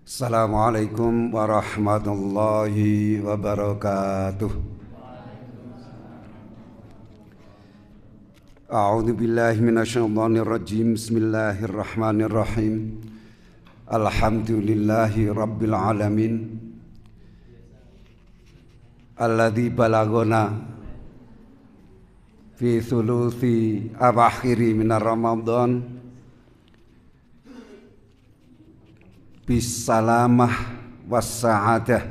Assalamualaikum warahmatullahi wabarakatuh. A'udzu billahi minasyaitonir rajim. Bismillahirrahmanirrahim. Alhamdulillahi rabbil alamin. Alladzi balagona fi thuluthi awakhiri minar Ramadan bisalamah wassa'adah.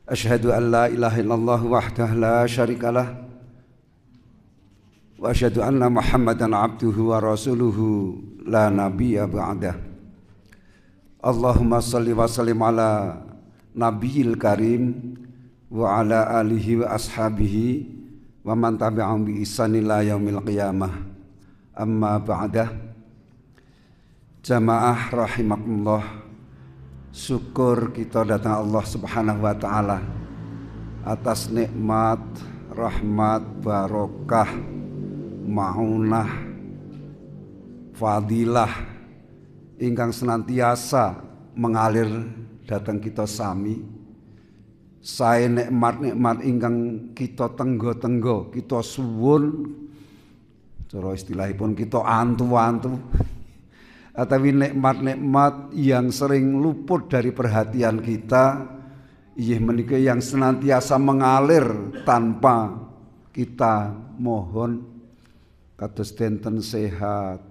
Asyhadu an la ilaha illallah wahdahu la syarikalah wa asyhadu anna Muhammadan abduhu wa rasuluhu la nabiyya ba'dah. Allahumma shalli wa sallim ala nabiyil karim wa ala alihi wa ashabihi wa man tabi'ahum bi ihsan ila yaumil qiyamah. Amma ba'dah. Jamaah rahimakumullah, syukur kita datang Allah subhanahu wa ta'ala atas nikmat, rahmat, barokah, ma'unah, fadilah ingkang senantiasa mengalir datang kita sami. Sae nikmat-nikmat ingkang kita tenggo-tenggo, kita suwun, cara istilahipun kita antu-antu. Tapi nikmat-nikmat yang sering luput dari perhatian kita, iya menika yang senantiasa mengalir tanpa kita mohon, kados denten sehat,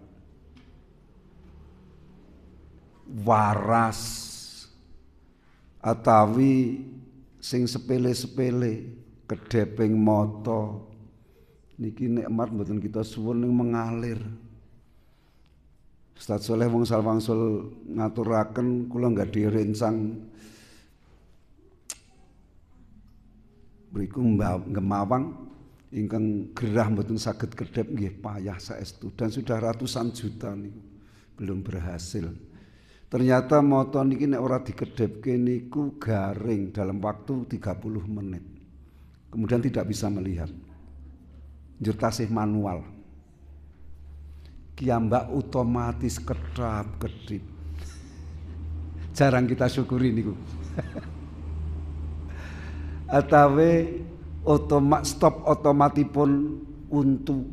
waras, atawi sing sepele-sepele, kedeping mata, niki nikmat mboten kita suwun ning mengalir. Ustaz Soleh wangsul ngaturaken kula nggadi rencang mriku ngemawang ingkang gerah mboten saged kedhep nggih payah saestu dan sudah ratusan juta niku belum berhasil. Ternyata mata niki nek ora dikedhepke niku garing dalam waktu 30 menit. Kemudian tidak bisa melihat. Njur tasih manual. Kiambak otomatis kedap-kedip. Jarang kita syukuri niku. Atawe stop otomatipun untu.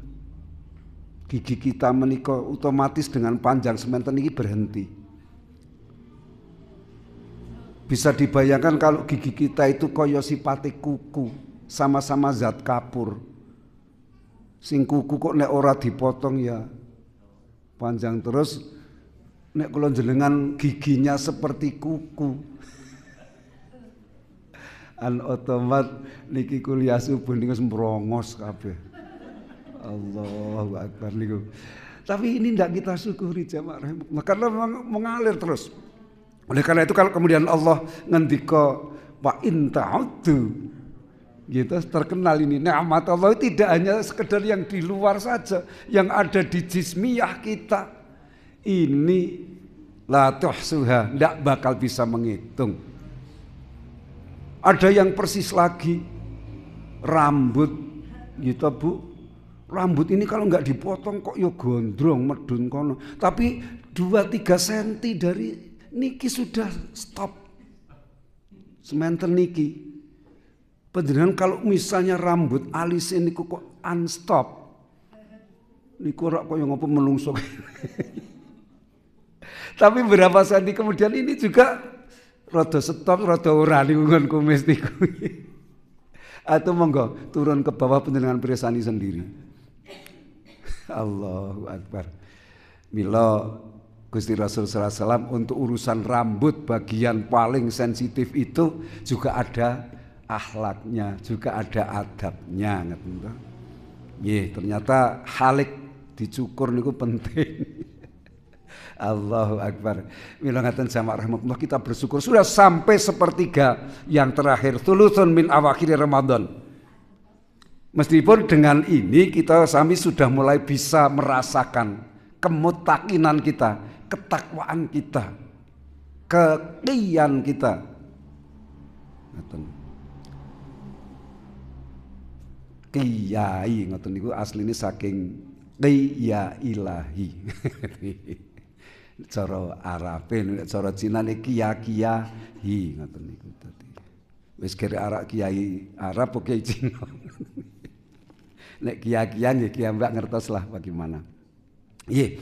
Gigi kita menika otomatis dengan panjang semanten iki berhenti. Bisa dibayangkan kalau gigi kita itu kaya sipate kuku, sama-sama zat kapur. Sing kuku kok nek ora dipotong ya panjang terus, nek kula jenengan giginya seperti kuku. An otomat niki kuliah subuh niku sembrongos kabeh. Allahu akbar niku. Tapi ini tidak kita syukuri jamaah rahimahullah, karena memang mengalir terus. Oleh karena itu kalau kemudian Allah ngendika wa in ta'uddu, gitu, terkenal ini nikmat Allah tidak hanya sekedar yang di luar saja, yang ada di jismiyah kita ini la tuhsuha, tidak bakal bisa menghitung. Ada yang persis lagi rambut gitu Bu, rambut ini kalau nggak dipotong kok ya gondrong medun kono, tapi 2-3 senti dari niki sudah stop sementen niki. Panjenengan kalau misalnya rambut alis ini kok unstop, niku ora kaya ngopo menungso. Tapi berapa senti kemudian ini juga rada stop, rada ora niku ngon kumis niku. Atau monggo turun ke bawah panjenengan pirsani sendiri. Allahu akbar. Mila Gusti Rasul sallallahu alaihi wasallam untuk urusan rambut bagian paling sensitif itu juga ada akhlaknya, juga ada adabnya, ngeten. Nggih, ternyata halik dicukur niku penting. Allahu akbar. Mila ngaten jamaah rahmatullah, kita bersyukur sudah sampai sepertiga yang terakhir, thuluthun min awakhir Ramadan. Meskipun dengan ini kita sami sudah mulai bisa merasakan kemutakinan kita, ketakwaan kita, keqiyan kita. Ngaten. Qiyai ngoten niku asline saking qiya ilahi. Cara Arabe, cara Cina nek kiai ngoten niku dadi. Wis kira arak kiai Arab oke Cina. Nek kiai-kiai nggih kiai mbak ngertos lah bagaimana. Nggih.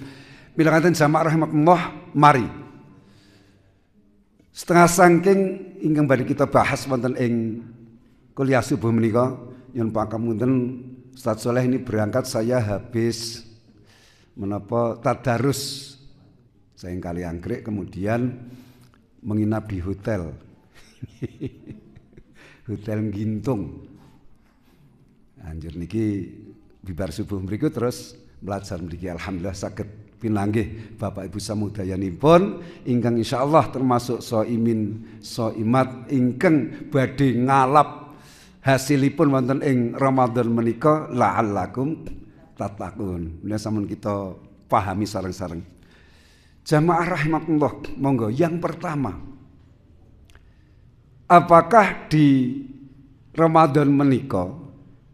Mila ngaten jamaah rahimakumullah, mari. Setengah saking ingkang badhe kita bahas wonten ing kuliah subuh menika yen pangapunten Ustaz Soleh ini berangkat saya habis menapa tadarus saya yang kali anggrek kemudian menginap di hotel hotel Gintung anjur niki bibar subuh mriku terus belajar mriki alhamdulillah saged pinanggih Bapak Ibu samudayanipun ingkang insyaallah termasuk soimin soimat ingkang badhe ngalap hasilipun wonten ing Ramadan menika la'allakum tattaqun. Menika sampun kita pahami sareng-sareng. Jamaah rahimakumullah, monggo yang pertama. Apakah di Ramadan menika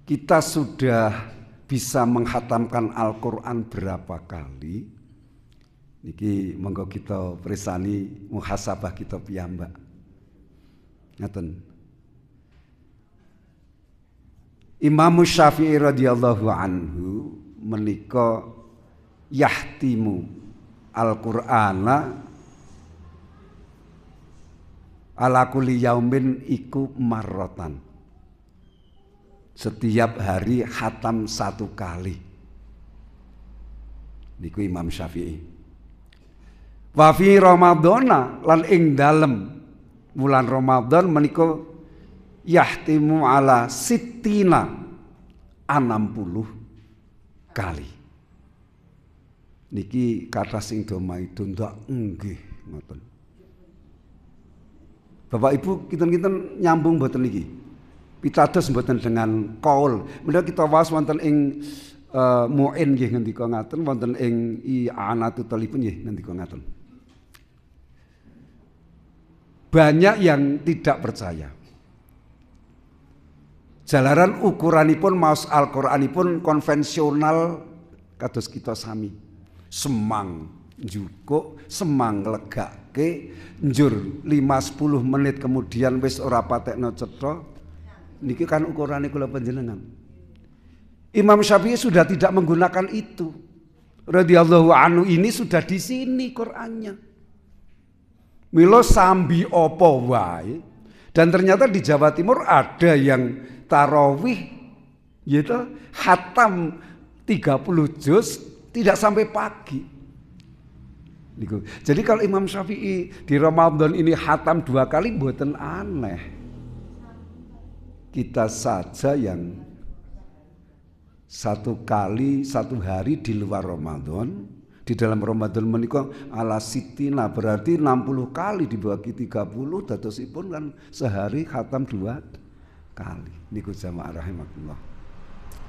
kita sudah bisa menghatamkan Al-Qur'an berapa kali? Niki monggo kita presani muhasabah kita piyambak. Ngaten. Imam Syafi'i radhiyallahu anhu menika yahtimu Al-Qur'ana ala kulli yaumin iku marratan. Setiap hari khatam 1 kali. Niku Imam Syafi'i. Wa fi Ramadhana lan ing dalem bulan Ramadan menika yahtimu ala sittina 60 kali. Niki kata sing do maido ndak nggih ngoten. Bapak Ibu kinten-kinten nyambung mboten niki. Pitados mboten dengan qaul. Menika kita waos wonten ing muin nggih ngendika ngaten wonten ing i'anatu talibun nggih ngendika ngaten. Banyak yang tidak percaya. Jalaran ukuranipun maos Al-Qur'anipun konvensional kados kita sami. Semang njukuk, semang nglegake, njur 5-10 menit kemudian wis ora patekno cetha. Niki kan ukurane kula panjenengan. Imam Syafi'i sudah tidak menggunakan itu. Radhiyallahu anhu ini sudah di sini Qur'annya. Milo sambi apa wae. Dan ternyata di Jawa Timur ada yang tarawih gitu khatam 30 juz tidak sampai pagi. Jadi kalau Imam Syafi'i di Ramadan ini khatam 2 kali mboten aneh. Kita saja yang 1 kali 1 hari di luar Ramadan, di dalam Ramadan menika ala sitina berarti 60 kali dibagi 30 dadosipun kan sehari khatam 2 kali. Niku jamaah rahimakumullah.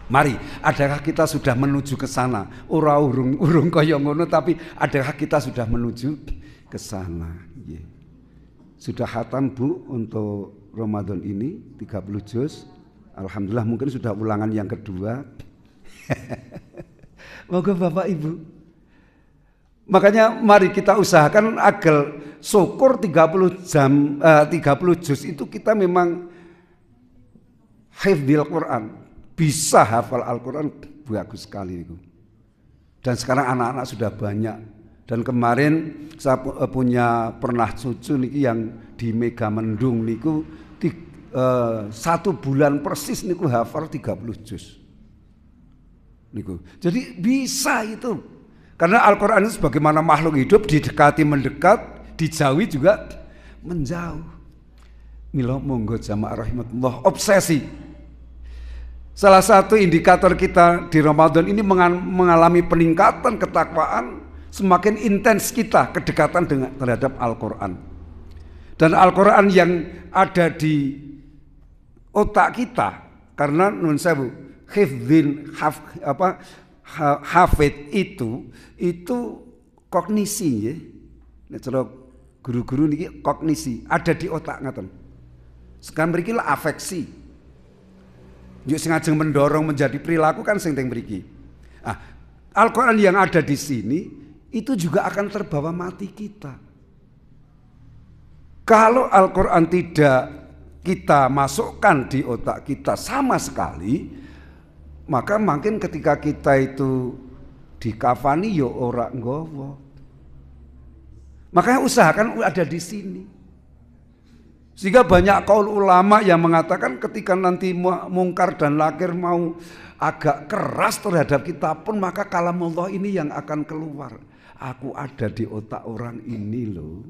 Mari, adakah kita sudah menuju ke sana? Ora urung kaya ngono tapi adakah kita sudah menuju ke sana? Yeah. Sudah khatam Bu untuk Ramadan ini 30 juz. Alhamdulillah mungkin sudah ulangan yang kedua. Moga Bapak Ibu. Makanya mari kita usahakan agar syukur 30 juz itu kita memang hifdzil Quran, bisa hafal Al-Quran bagus sekali itu. Dan sekarang anak-anak sudah banyak. Dan kemarin saya pernah cucu niki yang di Megamendung niku 1 bulan persis niku hafal 30 juz. Niku. Jadi bisa itu. Karena Al-Quran itu sebagaimana makhluk hidup didekati mendekat, dijauhi juga menjauh. Mila monggo jamaah rahimakumullah obsesi. Salah satu indikator kita di Ramadan ini mengalami peningkatan ketakwaan, semakin intens kita kedekatan terhadap Al-Quran. Dan Al-Quran yang ada di otak kita karena nun sewu hifdzin hafid itu kognisi ya. Nek cara guru-guru niki kognisi ada di otak ngaten. Sekarang mriki lah afeksi. Yo sing ajeng mendorong menjadi perilaku kan sing teng mriki. Al-Qur'an yang ada di sini itu juga akan terbawa mati kita. Kalau Al-Quran tidak kita masukkan di otak kita sama sekali, maka makin ketika kita itu dikafani ya ora nggawa. Makanya usahakan ada di sini. Sehingga banyak kaul ulama yang mengatakan ketika nanti mungkar dan nakir mau agak keras terhadap kita pun, maka kalamullah ini yang akan keluar. Aku ada di otak orang ini loh.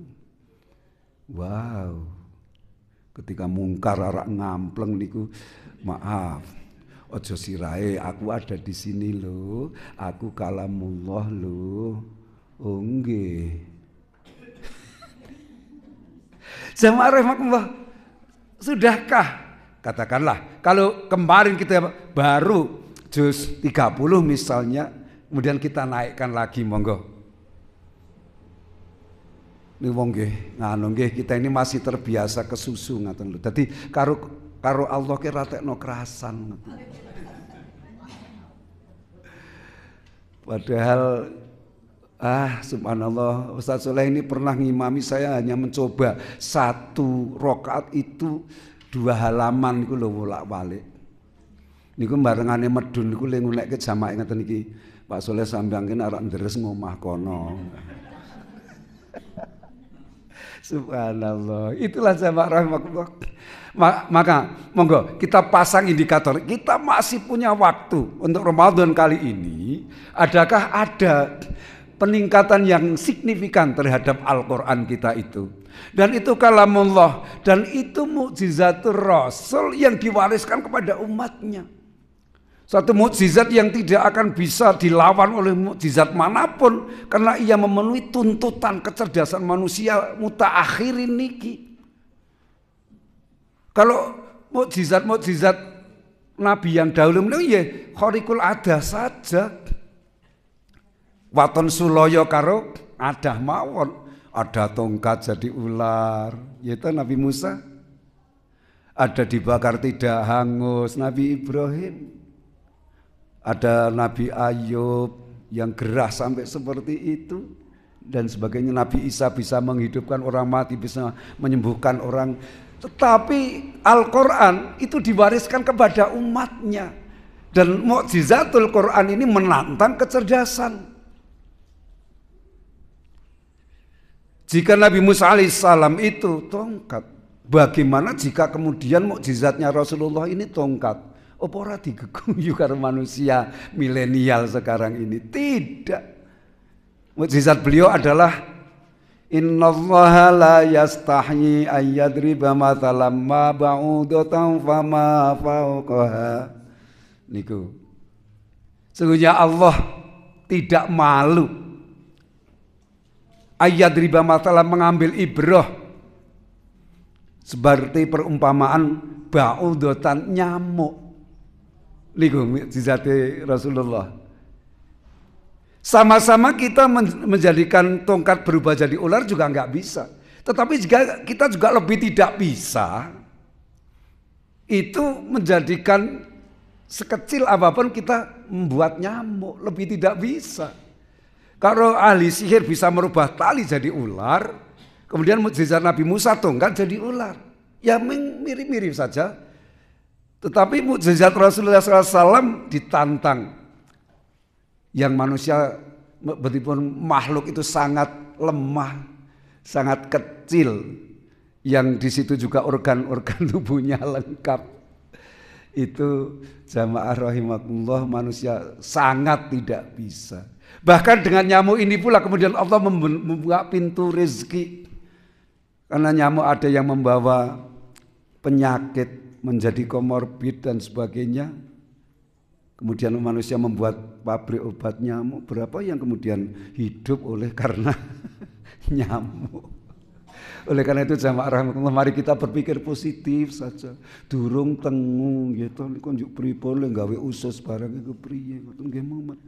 Wow. Ketika mungkar arak ngampleng niku, maaf, ojo sirahe, aku ada di sini loh. Aku kalamullah loh. Oh nggih. Jamaah rahimakumullah, sudahkah? Katakanlah, kalau kemarin kita baru juz 30 misalnya, kemudian kita naikkan lagi, monggo. Ini wong nggih, nganu nggih, kita ini masih terbiasa kesusu ngaten lho. Dadi karo Allah ki ratekno kerasan. Padahal subhanallah, Ustaz Soleh ini pernah ngimami, saya hanya mencoba 1 rakaat itu 2 halaman iku lho bolak-balik. Niku barengane medun niku le ngulekke jamaah ngeten iki. Pak Soleh sampeyan kene arek ndres ngomah kono. Subhanallah, itulah jamaah rahimakumullah. Maka monggo kita pasang indikator. Kita masih punya waktu untuk Ramadan kali ini. Adakah ada peningkatan yang signifikan terhadap Al-Quran kita itu? Dan itu kalamullah, dan itu mukjizatul Rasul yang diwariskan kepada umatnya. Satu mukjizat yang tidak akan bisa dilawan oleh mukjizat manapun, karena ia memenuhi tuntutan kecerdasan manusia mutaakhirin niki. Kalau mukjizat Nabi yang dahulu ya khariqul ada saja. Waton suloyo karo adah mawon, ada tongkat jadi ular, yaitu Nabi Musa. Ada dibakar tidak hangus Nabi Ibrahim. Ada Nabi Ayub yang gerah sampai seperti itu dan sebagainya. Nabi Isa bisa menghidupkan orang mati, bisa menyembuhkan orang. Tetapi Al-Quran itu diwariskan kepada umatnya. Dan mukjizatul Quran ini menantang kecerdasan. Jika Nabi Musa alaihissalam itu tongkat, bagaimana jika kemudian mukjizatnya Rasulullah ini tongkat? Apa ora digeguyu karo manusia milenial sekarang ini? Tidak. Mukjizat beliau adalah innallaha la yastahyi ayyadriba mathalam ma ba'udatan fama fawqaha. Niku. Sesungguhnya Allah tidak malu ayyadriba mathalam, mengambil ibrah seperti perumpamaan ba'udatan, nyamuk. Niku mukjizate Rasulullah. Sama-sama kita menjadikan tongkat berubah jadi ular juga nggak bisa. Tetapi jika kita juga lebih tidak bisa, itu menjadikan sekecil apapun kita membuat nyamuk, lebih tidak bisa. Kalau ahli sihir bisa merubah tali jadi ular, kemudian mukjizat Nabi Musa tongkat jadi ular, ya mirip-mirip saja. Tetapi mukjizat Rasulullah SAW ditantang. Yang manusia betipun makhluk itu sangat lemah, sangat kecil. Yang di situ juga organ-organ tubuhnya lengkap. Itu jamaah rahimakumullah, manusia sangat tidak bisa. Bahkan dengan nyamuk ini pula kemudian Allah membuka pintu rezeki. Karena nyamuk ada yang membawa penyakit, menjadi komorbid dan sebagainya. Kemudian manusia membuat pabrik obat nyamuk. Berapa yang kemudian hidup oleh karena nyamuk. Oleh karena itu jamaah rahimakumullah, mari kita berpikir positif saja. Durung tengu gitu, konjuk pripun le gawe usus barang iku priye nggih Muhammad.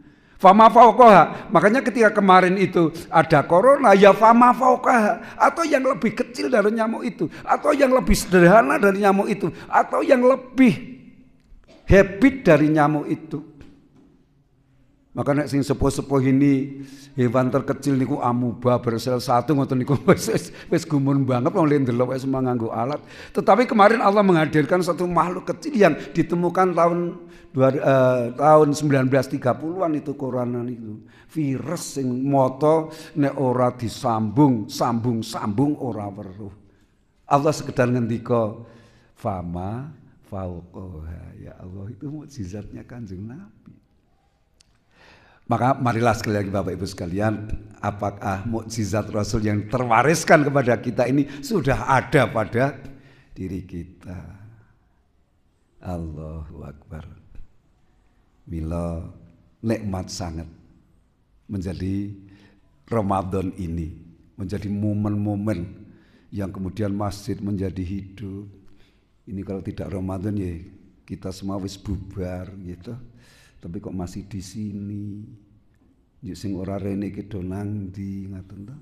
Fama fauqaha. Makanya ketika kemarin itu ada corona, ya fama fauqaha, atau yang lebih kecil dari nyamuk itu, atau yang lebih sederhana dari nyamuk itu, atau yang lebih habit dari nyamuk itu. Maka nek sing sepuh-sepuh ini hewan terkecil niku amuba bersel satu ngoten niku wis gumun banget wong ndelok wis nganggo alat. Tetapi kemarin Allah menghadirkan satu makhluk kecil yang ditemukan tahun 1930-an itu corona itu. Virus sing moto nek ora disambung sambung ora weruh. Allah sekedar ngendika fama fauqoha. Ya Allah, itu mukjizatnya Kanjeng Nabi. Maka marilah sekali lagi Bapak Ibu sekalian, apakah mukjizat Rasul yang terwariskan kepada kita ini sudah ada pada diri kita? Allahu Akbar. Mila nikmat sangat menjadi Ramadan ini, menjadi momen-momen yang kemudian masjid menjadi hidup. Ini kalau tidak Ramadan ya kita semua wis bubar gitu. Tapi kok masih di sini? Juk sing ora rene ki do nang ndi ngaten to?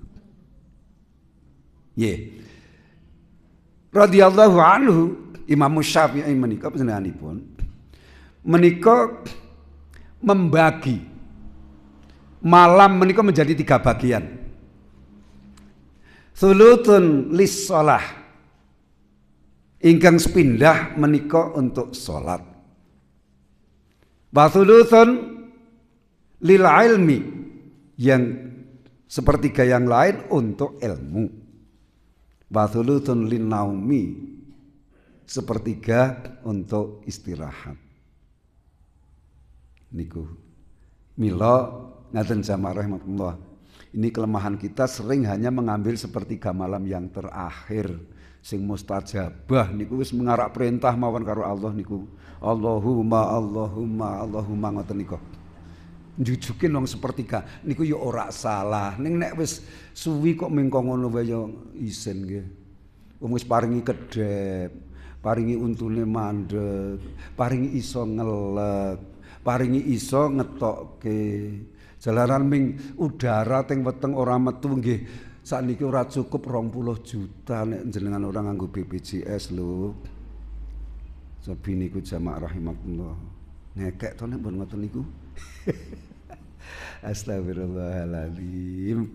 Nggih. Radhiyallahu anhu Imam Syafi'i menika panjenenganipun menika membagi malam menika menjadi 3 bagian. Thuluthun lis shalah. Ingkang sepindah menika untuk salat. Wa thuluthun lil ilmi, yang sepertiga yang lain untuk ilmu. Wa thuluthun lin naumi, sepertiga untuk istirahat. Niku mila ngaten jamaah rahimakumullah. Ini kelemahan kita, sering hanya mengambil sepertiga malam yang terakhir sing mustajabah niku wis mengarak perintah mawon karo Allah niku. Allahumma ngoten niku. Njujukin wong sepertiga niku ya ora salah. Ning nek wis suwi kok mengko ngono wae ya isin nggih. Wong wis paringi kedhep, paringi untune mandeg, paringi iso ngelek, paringi iso ngetokke. Jalaran ming udara teng weteng ora metu nggih. Sakniki ora cukup 20 juta nek jenengan ora nganggo BPJS lho. Sabi niku jamaah rahimakumullah. Ngekek to nek mboten ngoten niku. Astagfirullahaladzim.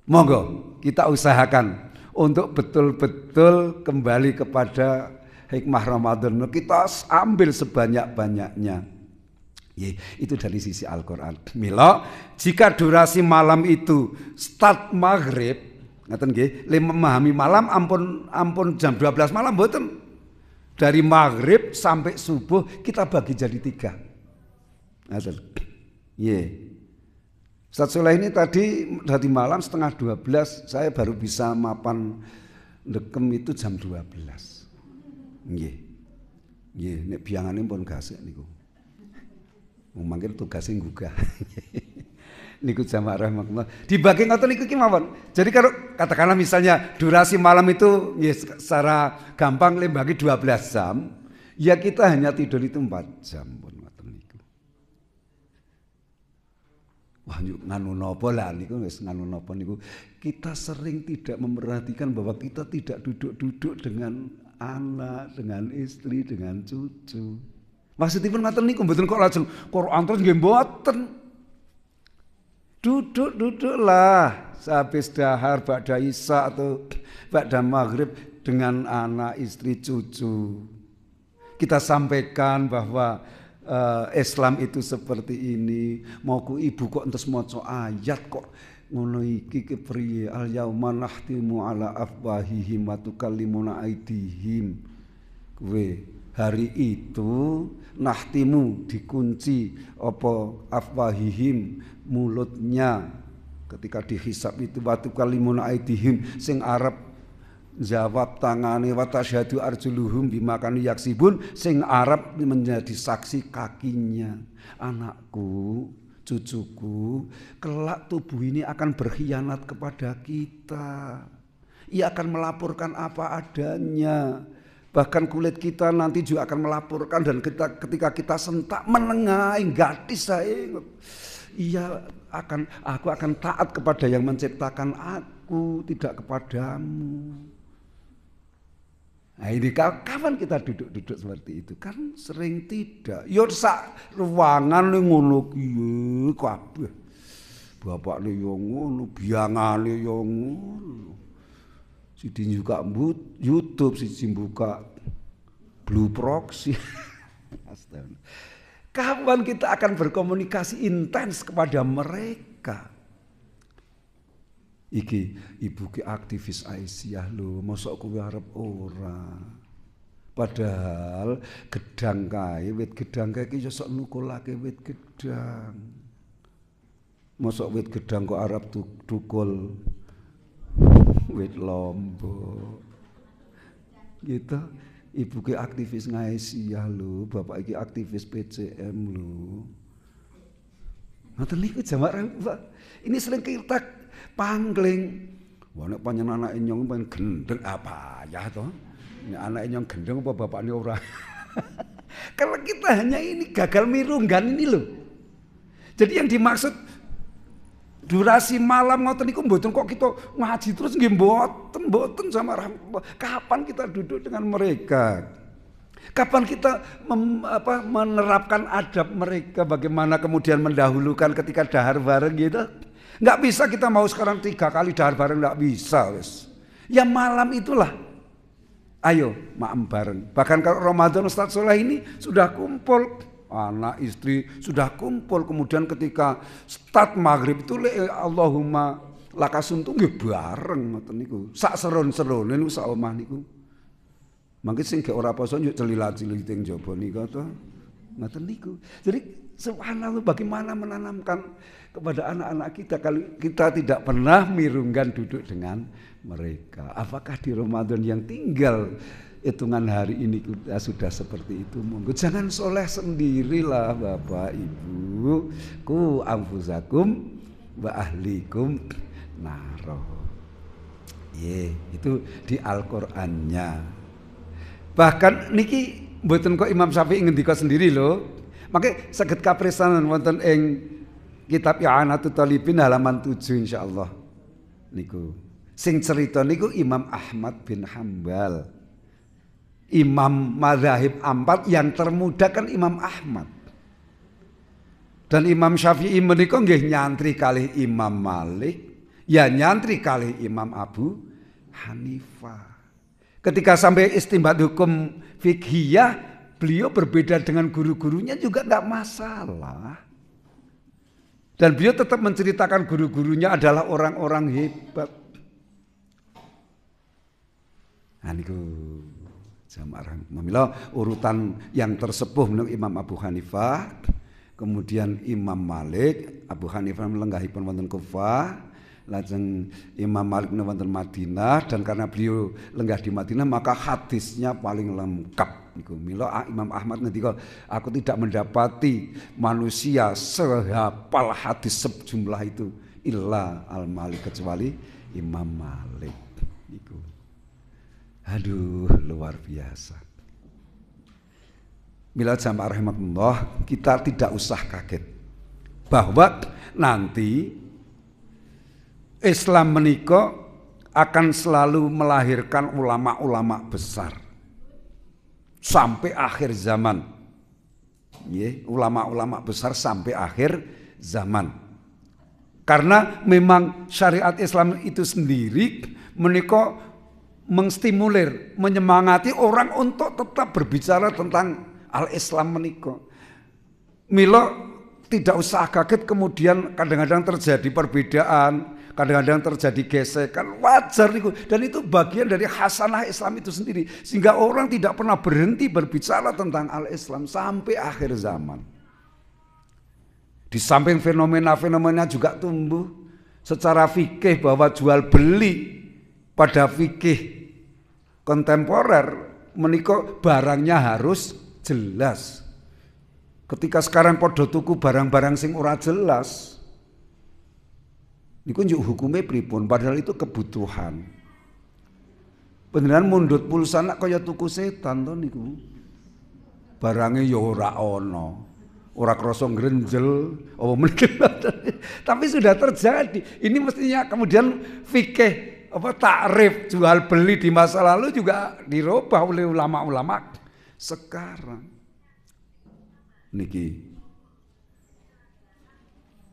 Monggo kita usahakan untuk betul-betul kembali kepada hikmah Ramadan. Kita ambil sebanyak-banyaknya. Itu dari sisi Al-Quran. Mila, jika durasi malam itu start maghrib, ngaten nggih, memahami malam ampun jam 12 malam mboten. Dari maghrib sampai subuh kita bagi jadi 3. Ngaten. Nggih. Ustaz Soleh ini tadi malam setengah 12 saya baru bisa mapan ndekem itu jam 12. Nggih. Nggih, nek biyangane pun gasik niku. Mangkir tugasnya nggugah. Niku jamaah rahimakumullah. Dibagi ngoten niku ki mawon. Jadi kalau katakanlah misalnya durasi malam itu ya secara gampang bagi 12 jam, ya kita hanya tidur itu 4 jam pun ngoten niku. Wah nganu napa lah niku wis nganu napa niku. Kita sering tidak memperhatikan bahwa kita tidak duduk-duduk dengan anak, dengan istri, dengan cucu. Maksudipun ngoten niku mboten kok lajeng Quran terus nggih mboten. Duduklah sehabis dahar ba'da isya atau ba'da maghrib dengan anak, istri, cucu. Kita sampaikan bahwa Islam itu seperti ini. Mau ku ibu kok entes maca ayat kok ngono iki kepriye al yauma nahtimu ala afwahihim wa tukallimuna aydihim. Kowe hari itu nahtimu dikunci apa afwahihim mulutnya ketika dihisab itu batu kalimun aidihim sing arep jawab tangane wa tasyhadu arjuluhum bima kanu yaksibun sing arep menjadi saksi kakinya. Anakku, cucuku, kelak tubuh ini akan berkhianat kepada kita. Ia akan melaporkan apa adanya. Bahkan kulit kita nanti juga akan melaporkan dan ketika kita sentak menengahi gadis saya, aku akan taat kepada yang menciptakan aku, tidak kepadamu. Nah ini kapan kita duduk-duduk seperti itu? Kan sering tidak. Ya sak ruangan ngono kiye kabeh. Bapakne yo ngono, biangane yo ngono. Siji juga YouTube, siji buka Blue Proxy. Kapan kita akan berkomunikasi intens kepada mereka? Iki ibu ki aktivis Aisyah lho, mosok kowe arep ora. Padahal gedang kae, wit gedang kae iki sok nukulake wit gedang. Mosok wit gedang kok arep tukul wit lombok. Gitu. Ibu ki aktivis Aisyah lho, bapak iki aktivis PCM lho. Ngoten niku jamak ini sering kita pangling. Wah nek panjenengan anake nyong pengen gendeng apa ya to? Nek anake nyong gendeng apa bapakne ora? Kalau kita hanya ini gagal mirunggan ini loh. Jadi yang dimaksud durasi malam ngoten niku mboten kok kita ngaji terus nggih mboten sama kapan kita duduk dengan mereka? Kapan kita menerapkan adab mereka, bagaimana kemudian mendahulukan ketika dahar bareng gitu? Nggak bisa kita mau sekarang 3 kali dahar bareng, nggak bisa wes. Ya malam itulah, ayo maem bareng. Bahkan kalau Ramadan Ustaz Soleh ini sudah kumpul, anak istri sudah kumpul. Kemudian ketika start maghrib itu Allahumma lakasuntu nggih bareng ngoten niku. Sak seron-serone niku sak omah niku. Mangke sing gak ora poso yo celilat-celilit ing jaba nika to. Ngoten niku. Jadi subhanallah bagaimana menanamkan kepada anak-anak kita kalau kita tidak pernah mirunggan duduk dengan mereka. Apakah di Ramadan yang tinggal hitungan hari ini kita sudah seperti itu? Monggo jangan soleh sendirilah Bapak Ibu. Ku anfusakum wa ahlikum naro. Itu di Al-Qur'annya. Bahkan niki mboten kok Imam Syafi'i ngendika sendiri lho. Maka saged kapresanan wonten ing kitab I'anatul Talibin halaman 7 insyaallah. Niku sing cerita niku Imam Ahmad bin Hambal. Imam mazhab 4 yang termuda kan Imam Ahmad. Dan Imam Syafi'i menika nggih nyantri kalih Imam Malik, ya nyantri kalih Imam Abu Hanifah. Ketika sampai istinbat hukum fikhiyah, beliau berbeda dengan guru-gurunya juga enggak masalah. Dan beliau tetap menceritakan guru-gurunya adalah orang-orang hebat. Nah niku jamaah memila urutan yang tersepuh menurut Imam Abu Hanifah, kemudian Imam Malik, Abu Hanifah melenggahipun wonten Kufah, lajeng Imam Malik wonten Madinah, dan karena beliau lenggah di Madinah maka hadisnya paling lengkap. Niku mila Imam Ahmad ngendika, aku tidak mendapati manusia sehafal hadis sejumlah itu illa al-Malik, kecuali Imam Malik. Niku. Aduh, luar biasa. Mila jamaah rahimakumullah, kita tidak usah kaget bahwa nanti Islam menika akan selalu melahirkan ulama-ulama besar sampai akhir zaman. Ulama-ulama besar sampai akhir zaman. Karena memang syariat Islam itu sendiri menika mengstimulir, menyemangati orang untuk tetap berbicara tentang al-Islam menika. Mila tidak usah kaget kemudian kadang-kadang terjadi perbedaan, kadang-kadang terjadi gesekan, wajar itu. Dan itu bagian dari hasanah Islam itu sendiri. Sehingga orang tidak pernah berhenti berbicara tentang al-Islam sampai akhir zaman. Di samping fenomena-fenomena juga tumbuh secara fikih bahwa jual beli pada fikih kontemporer menika barangnya harus jelas. Ketika sekarang podo tuku barang-barang sing ora jelas, niku njuk hukume pripun, padahal itu kebutuhan. Beneran mundut pulsa nak kaya tuku setan to niku. Barange ya ora ana. Ora krasa ngrenjel apa mungkin. Tapi sudah terjadi. Ini mestinya kemudian fikih takrif jual beli di masa lalu juga dirubah oleh ulama-ulama sekarang. Niki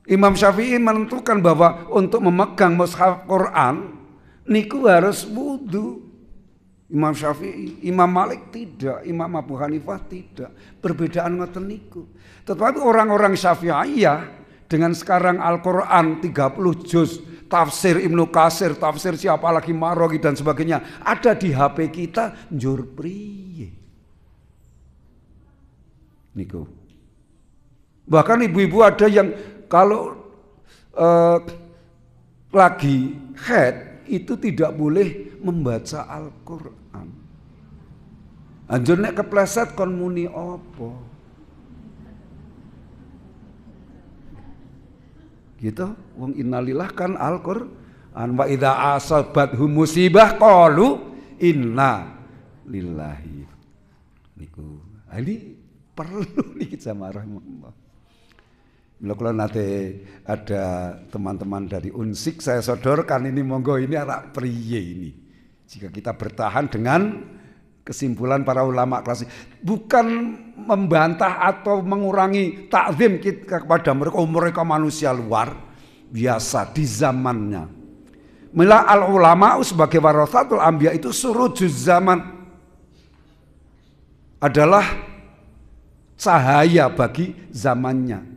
Imam Syafi'i menentukan bahwa untuk memegang mushaf Quran niku harus wudu. Imam Syafi'i, Imam Malik tidak, Imam Abu Hanifah tidak. Perbedaan ngoten niku. Tetapi orang-orang Syafi'iyah dengan sekarang Al-Quran 30 juz, tafsir Ibnu Katsir, tafsir siapa lagi Marogi dan sebagainya ada di HP kita njur priye. Niku. Bahkan ibu-ibu ada yang kalau lagi haid itu tidak boleh membaca Al-Quran. Anjur nek kepleset kon muni apa? Gitu, wong innalillah kan Al-Quran wa idza asabathum musibah qalu inna lillahi. Niku. Ini perlu nih jamaah rahimahullah. Kalau nanti ada teman-teman dari Unsik saya sodorkan ini monggo ini anak priye ini. Jika kita bertahan dengan kesimpulan para ulama klasik, bukan membantah atau mengurangi takzim kita kepada mereka, mereka manusia luar biasa di zamannya. Mila al ulama sebagai warasatul anbiya itu surujuz zaman adalah cahaya bagi zamannya.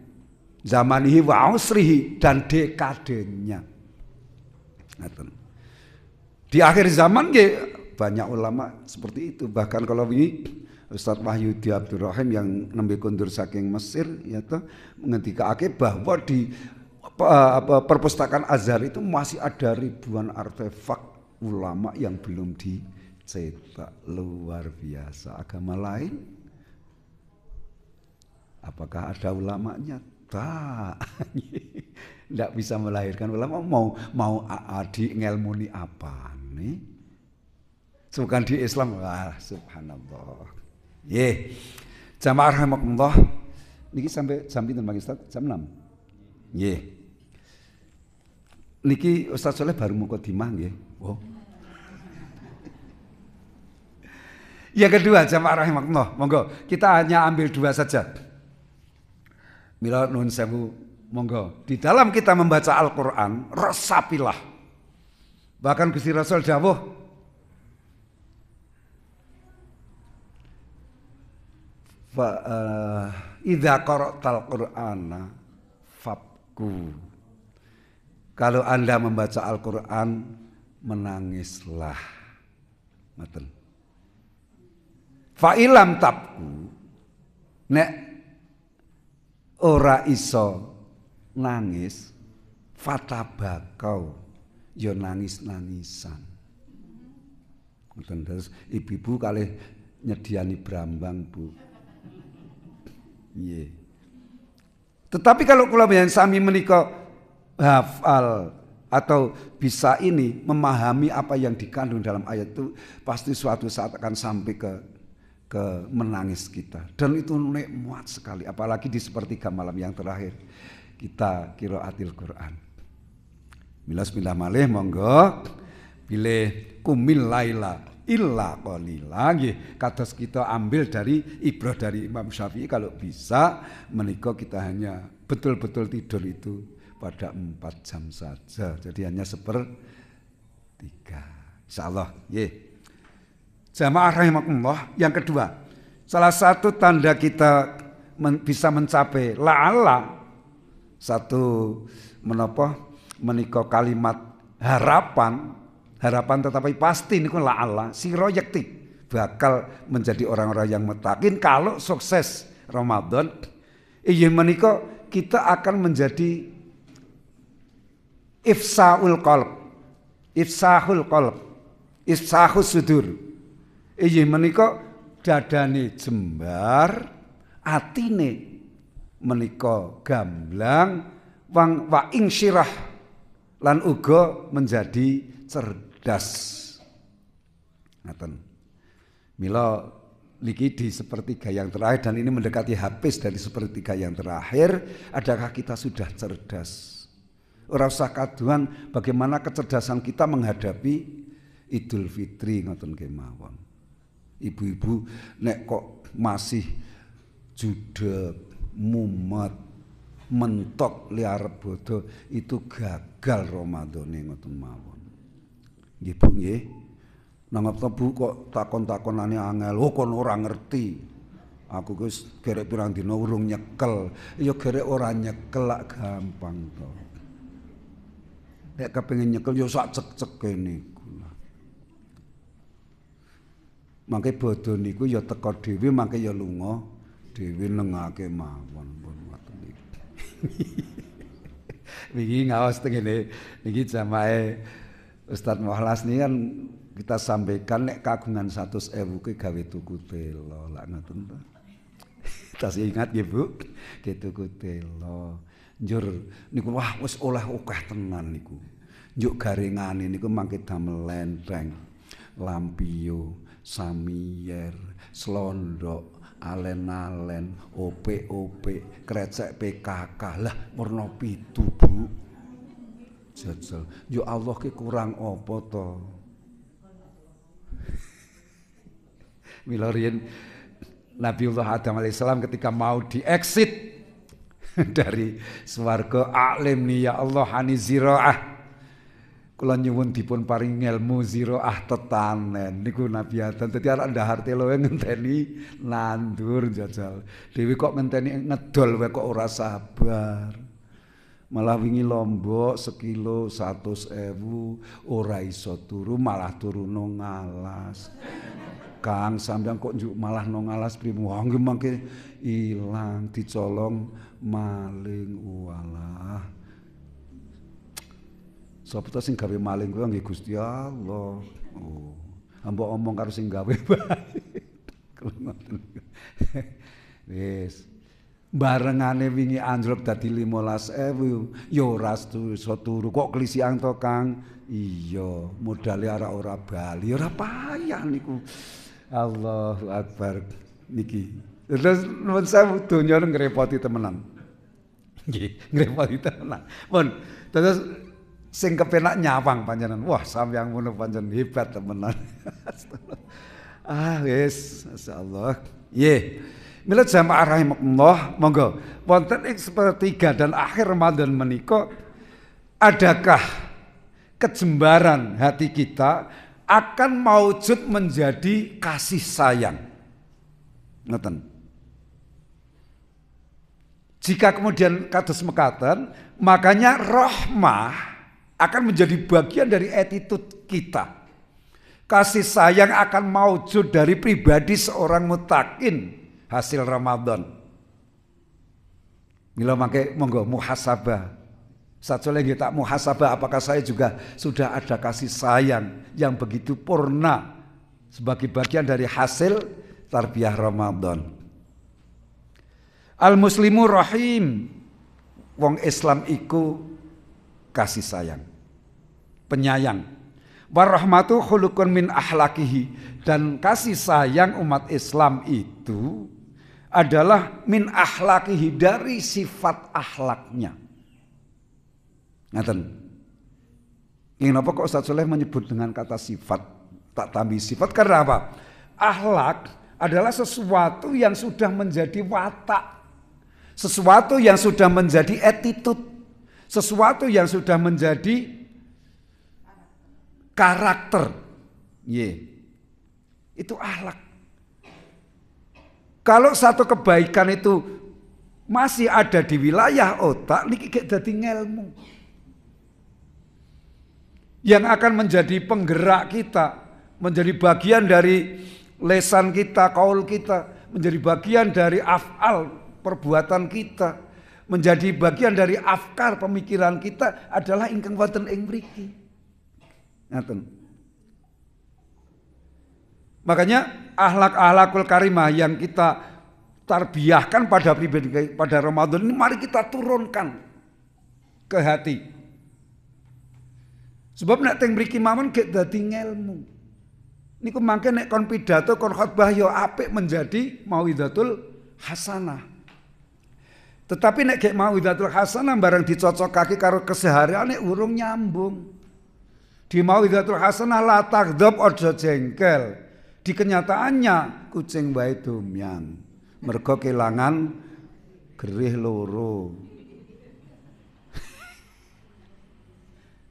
Zamanihi wa usrihi dan dekadenya. Di akhir zaman ya, banyak ulama seperti itu. Bahkan kalau ini Ustadz Wahyudi Abdurrahim yang nembe kundur saking Mesir ya toh ngendikake bahwa di perpustakaan Azhar itu masih ada ribuan artefak ulama yang belum dicetak. Luar biasa. Agama lain apakah ada ulamanya? Tak, tidak bisa melahirkan ulama. Mau adik ngelmuni apa nih? Bukan di Islam, subhanallah. Jamaah rahimakumullah. Niki sampai jam pinten Pak Ustaz? Jam 6. Niki Ustaz Soleh baru mukadimah nggih. Oh. Yang kedua jamaah rahimakumullah, monggo kita hanya ambil dua saja. Mila nun sewu monggo di dalam kita membaca Al-Quran resapilah. Bahkan Gusti Rasul dawuh idza qara'tal Qur'ana fabku. Kalau Anda membaca Al-Quran menangislah. Ngoten. Fa ilam tabku nek ora iso nangis fatabakau ya nangis-nangisan. Terus ibu-ibu kalih nyediani brambang Bu. Nggih. Tetapi kalau kula panjenengan sami menika hafal atau bisa ini memahami apa yang dikandung dalam ayat itu pasti suatu saat akan sampai ke menangis kita, dan itu nikmat sekali, apalagi di sepertiga malam yang terakhir kita qiraatil Quran. Bismillah malih monggo pilih kumil laila illa qalila nggih, kados kita ambil dari ibrah dari Imam Syafi'i kalau bisa menika kita hanya betul-betul tidur itu pada 4 jam saja, jadi hanya 1/3 insyaallah nggih. Jamaah rahimakumullah, yang kedua, salah satu tanda kita bisa mencapai la'alla, satu menapa menika kalimat harapan tetapi pasti niku la'alla sira yakti bakal menjadi orang-orang yang mutakin kalau sukses Ramadan. Iya menika kita akan menjadi ifsahul qalb, ifsahus sudur. Iya menika dadane jembar, atine menika gamblang, wa ingsyirah lan uga menjadi cerdas. Ngaten. Mila niki di sepertiga yang terakhir dan ini mendekati habis dari sepertiga yang terakhir, adakah kita sudah cerdas? Ora usah kaduan bagaimana kecerdasan kita menghadapi Idul Fitri ngoten kemawon. Ibu-ibu nek kok masih judeg, mumet, mentok liar bodo itu gagal Ramadane ngoten mawon. Nggih Bu nggih. Nang apa Bu kok takon-takonane angel, oh kon ora ngerti. Aku wis gerek pirang dina urung nyekel. Ya gerek ora nyekel lak gampang to. Nek kepengin nyekel ya sak cek-ceke niku. Mangke bodho niku ya teka dhewe mangke ya lunga dhewe nengake mawon pun ngoten niku. Niki ngaos tengene niki jamae Ustaz Mukhlas niki kan kita sampaikan nek kagungan 100.000 ki gawe tuku telo lak ngoten to. Tas ingat nggih Bu, ge tuku telo. Njur niku wah wis oleh akeh tenan niku. Njuk garengane niku mangke damel lenteng, lampion, samiyer, slondok, alen-alen, opek-opek, krecek PKK. Lah warna 7 Bu. Jajal. Yo Allah ki kurang apa to? Mila riyen Nabiullah Adam alaihissalam ketika mau diexit dari swarga alim nih ya Allah hani ziraah kula nyuwun dipun paring ilmu ziraah tetanen niku Nabi Adam dadi arek ndahar telo ngenteni nandur jajal dhewe kok ngenteni ngedol wae kok ora sabar malah wingi lombok sekilo 100.000 ora iso turu malah turu nang ngalas. Kang sampeyan kok njuk malah nang alas primu nggih mangke ilang dicolong maling walah. Sapa to sing gawe maling kuwi nggih Gusti Allah. Oh, ambok omong karo sing gawe bae. Wis barengane wingi anjlok dadi 15.000 ya ora iso turu kok klisiang to Kang. Iya, modale ora bali ora payah niku. Allahu Akbar niki. Terus nuwun sewu donya ngrepoti temenan. Nggih, ngrepoti temenan. Pun terus sing kepenak nyawang panjenengan. Wah, sampeyan ngono pancen hebat temenan. Wis, masyaallah. Nggih. Mila jamaah rahimakumullah, monggo wonten ing sepertiga dan akhir Ramadan menika adakah kejembaran hati kita akan maujud menjadi kasih sayang. Ngoten. Jika kemudian kados mekaten, makanya rahmah akan menjadi bagian dari attitude kita. Kasih sayang akan maujud dari pribadi seorang mutakin hasil Ramadan. Mila mangke monggo muhasabah. Saja lagi tak muhasabah apakah saya juga sudah ada kasih sayang yang begitu purna sebagai bagian dari hasil tarbiyah Ramadan. Al-muslimu rahim. Wong Islam iku kasih sayang, penyayang. Warahmatu khuluqun min ahlakihi. Dan kasih sayang umat Islam itu adalah min ahlakihi, dari sifat akhlaknya. Ngaten. Kenapa kok Ustaz Soleh menyebut dengan kata sifat, tak tambahi sifat? Karena apa? Akhlak adalah sesuatu yang sudah menjadi watak, sesuatu yang sudah menjadi attitude, sesuatu yang sudah menjadi karakter. Itu akhlak. Kalau satu kebaikan itu masih ada di wilayah otak, niki gek dadi ngelmu yang akan menjadi penggerak kita, menjadi bagian dari lesan kita, kaul kita, menjadi bagian dari af'al perbuatan kita, menjadi bagian dari afkar pemikiran kita adalah ingkang wonten ing mriki. Ngaten. Makanya akhlak-akhlakul karimah yang kita tarbiyahkan pada pribadi pada Ramadan ini mari kita turunkan ke hati. Sebab nek teng mriki mawon gek dadi ngelmu. Niku mangke nek kon pidato kon khotbah ya apik menjadi mauidhatul hasanah. Tetapi nek gek mauidhatul hasanah barang dicocokake karo kesehariane urung nyambung. Di mauidhatul hasanah la taghdab aja jengkel. Di kenyataannya kucing wae domyang. Mergo kelangan gerih loro.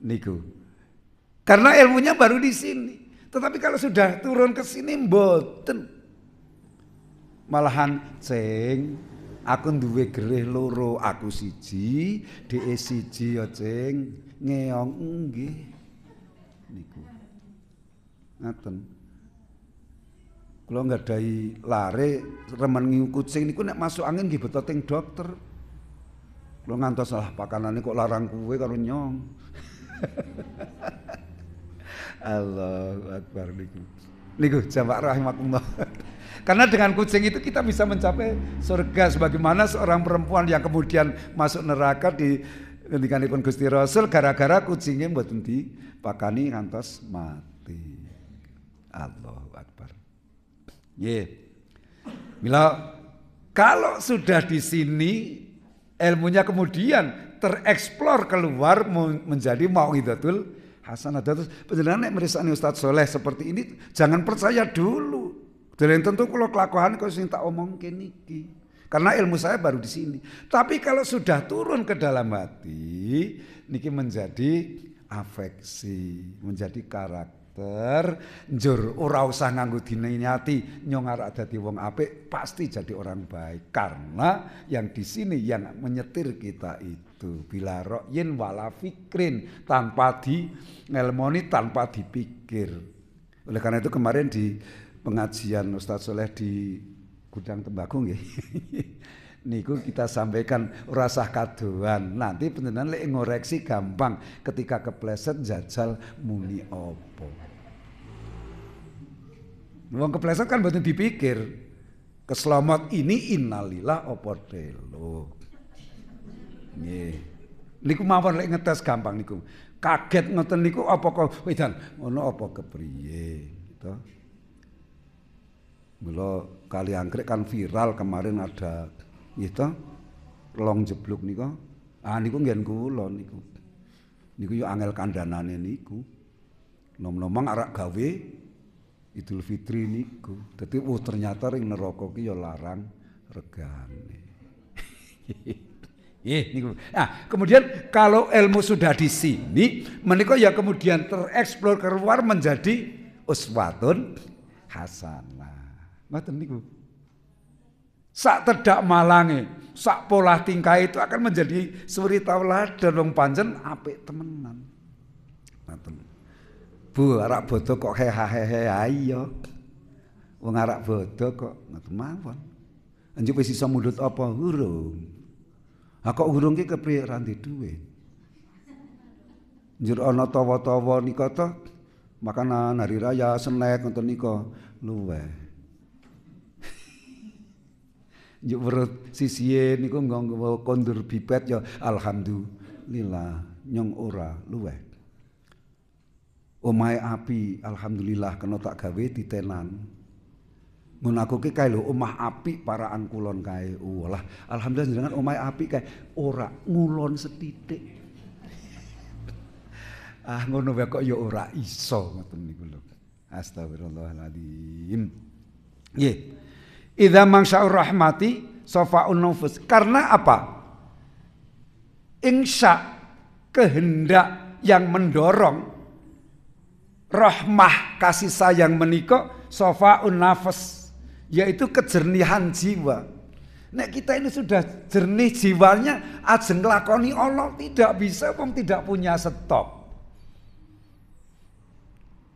Niku. Karena ilmunya baru di sini. Tetapi kalau sudah turun ke sini mboten. Malahan ceng, aku duwe gerih loro, aku siji, dhek siji ya ceng, ngeong nggih. Niku. Ngaten. Kula nggadahi lare remen ngiu kucing niku nek masuk angin nggih beto teng dokter. Kula ngantos salah pakanane kok larang kuwe karo nyong. Allahu Akbar niku. Niku jamaah rahimakumullah. Karena dengan kucing itu kita bisa mencapai surga sebagaimana seorang perempuan yang kemudian masuk neraka di ngendikanipun Gusti Rasul gara-gara kucingnya mboten dipakani ngantos mati. Allahu Akbar. Nggih. Mila kalau sudah di sini ilmunya kemudian tereksplor keluar menjadi mauidhatul hasanah. Terus panjenengan nek mirsani Ustaz Soleh seperti ini jangan percaya dulu. Dan tentu kalau kelakuan kau sing tak omongke niki. Karena ilmu saya baru di sini. Tapi kalau sudah turun ke dalam hati, niki menjadi afeksi, menjadi karakter. Njur ora usah nganggo diniati nyong arek dadi wong apik, pasti jadi orang baik. Karena yang di sini yang menyetir kita itu bila ro'yin wala fikrin, tanpa di ngelmoni, tanpa dipikir. Oleh karena itu kemarin di pengajian Ustaz Soleh di Gudang Tembakau nggih. Niku kita sampaikan rasah kadoan. Nanti panjenengan lek ngoreksi gampang ketika kepleset jajal muni apa. Wong kepleset kan mboten dipikir. Keslamet ini innalillah apa telo. Nggih. Niku mawon lek ngetes gampang niku. Kaget ngoten niku apa kok wedan ngono apa kepriye gitu. Mula kali anggrek kan viral kemarin ada gitu. Long jeblok niku. Ah niku nggen kula niku. Niku yo angel kandhanane niku. Nom-nomang arak gawe Idul Fitri niku. Dadi ternyata ring neraka ki ya larang regane. Niku. Nah, kemudian kalau ilmu sudah di sini, menika ya kemudian tereksplor keluar menjadi uswatun hasanah. Ngoten niku. Sak tedak malange, sak pola tingkah itu akan menjadi suri tauladan wong pancen apik temenan. Ngoten. Bu, arak bodo kok hehehe ayo. Wong arak bodo kok ngoten mawon. Anjuk wis iso mundhut apa urung. Ha kok urung ki kepriye ra ndek duwe. Njur ana tawa-tawa nika to makanan hari raya snack ngoten nika luweh. Njuk perut sisihe niku nggawa kondur bibet ya alhamdulillah nyong ora luweh. Omahe api, alhamdulillah kena tak gawe ditenan. Mun aku ki kae lho omah api paraan kulon kae. Walah, alhamdulillah jenengan omahe api kae ora ngulon setitik. Ah ngono wae kok ya ora iso ngoten niku lho. Astagfirullahaladzim. Nggih. Idza mangsya'ur rahmati safa'un nufus. Karena apa? Insya kehendak yang mendorong rahmah kasih sayang menika safa'un nafas, yaitu kejernihan jiwa. Nek kita ini sudah jernih jiwanya, ajeng nglakoni Allah tidak bisa, wong tidak punya stok.